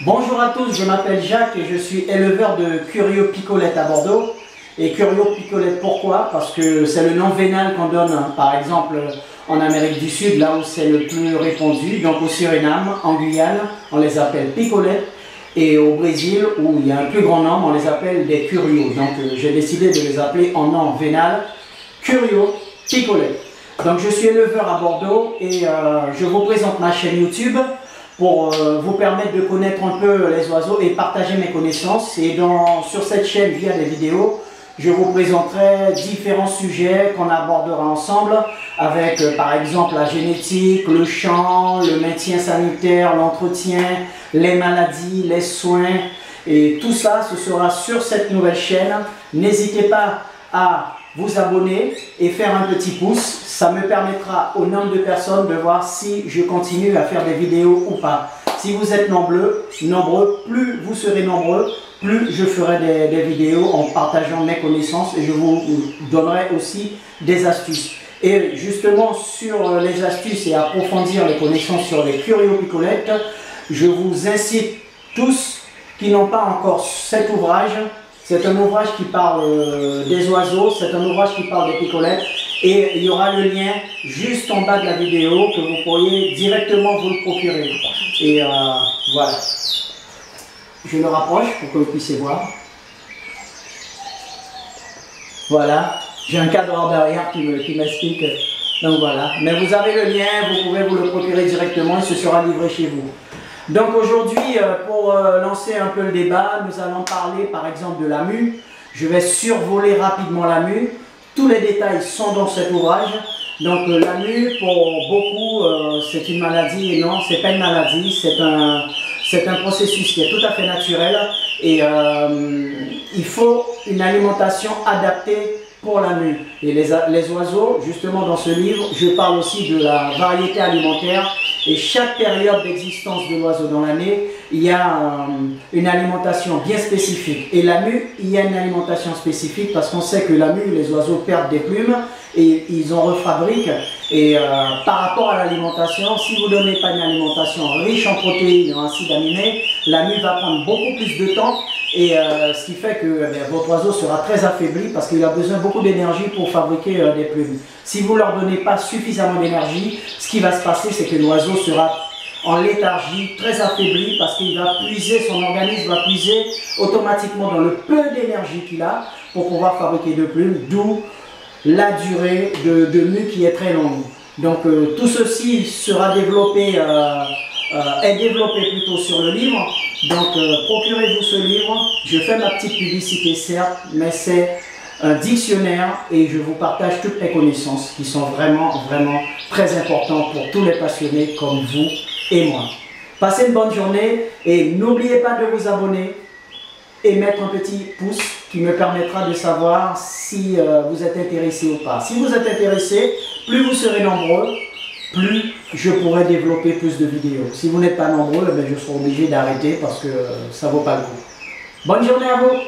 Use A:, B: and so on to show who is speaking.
A: Bonjour à tous, je m'appelle Jacques et je suis éleveur de Curio Picolette à Bordeaux. Et Curio Picolette, pourquoi? Parce que c'est le nom vénal qu'on donne, par exemple, en Amérique du Sud, là où c'est le plus répandu. Donc au Suriname, en Guyane, on les appelle Picolette. Et au Brésil, où il y a un plus grand nombre, on les appelle des Curios. Donc j'ai décidé de les appeler en nom vénal Curio Picolette. Donc je suis éleveur à Bordeaux et je vous présente ma chaîne YouTube pour vous permettre de connaître un peu les oiseaux et partager mes connaissances. Et sur cette chaîne, via des vidéos, je vous présenterai différents sujets qu'on abordera ensemble avec par exemple la génétique, le chant, le maintien sanitaire, l'entretien, les maladies, les soins. Et tout ça, ce sera sur cette nouvelle chaîne. N'hésitez pas à vous abonner et faire un petit pouce. Ça me permettra au nombre de personnes de voir si je continue à faire des vidéos ou pas. Si vous êtes nombreux, plus vous serez nombreux, plus je ferai des vidéos en partageant mes connaissances et je vous donnerai aussi des astuces. Et justement sur les astuces et approfondir les connaissances sur les Curio Picolettes, je vous incite tous qui n'ont pas encore cet ouvrage. C'est un ouvrage qui parle des oiseaux, c'est un ouvrage qui parle des picolettes et il y aura le lien juste en bas de la vidéo que vous pourriez directement vous le procurer. Et voilà. Je le rapproche pour que vous puissiez voir. Voilà, j'ai un cadre derrière qui m'explique. Donc voilà, mais vous avez le lien, vous pouvez vous le procurer directement et ce sera livré chez vous. Donc aujourd'hui, pour lancer un peu le débat, nous allons parler par exemple de la mue. Je vais survoler rapidement la mue. Tous les détails sont dans cet ouvrage. Donc la mue, pour beaucoup, c'est une maladie. Et non, c'est pas une maladie, c'est un processus qui est tout à fait naturel. Et il faut une alimentation adaptée pour la mue. Et les oiseaux, justement dans ce livre, je parle aussi de la variété alimentaire. Et chaque période d'existence de l'oiseau dans l'année, il y a une alimentation bien spécifique. Et la mue, il y a une alimentation spécifique parce qu'on sait que la mue, les oiseaux perdent des plumes et ils en refabriquent. Et par rapport à l'alimentation, si vous ne donnez pas une alimentation riche en protéines et en acides aminés, la mue va prendre beaucoup plus de temps. Et ce qui fait que votre oiseau sera très affaibli parce qu'il a besoin de beaucoup d'énergie pour fabriquer des plumes. Si vous ne leur donnez pas suffisamment d'énergie, ce qui va se passer, c'est que l'oiseau sera en léthargie, très affaibli parce qu'il va puiser, son organisme va puiser automatiquement dans le peu d'énergie qu'il a pour pouvoir fabriquer de plumes, d'où la durée de mue qui est très longue. Donc tout ceci sera développé, est développé plutôt sur le livre. Donc procurez-vous ce livre. Je fais ma petite publicité certes, mais c'est un dictionnaire et je vous partage toutes mes connaissances qui sont vraiment très importantes pour tous les passionnés comme vous et moi. Passez une bonne journée et n'oubliez pas de vous abonner et mettre un petit pouce qui me permettra de savoir si vous êtes intéressé ou pas. Si vous êtes intéressé, plus vous serez nombreux, plus je pourrai développer plus de vidéos. Si vous n'êtes pas nombreux, je serai obligé d'arrêter parce que ça ne vaut pas le coup. Bonne journée à vous!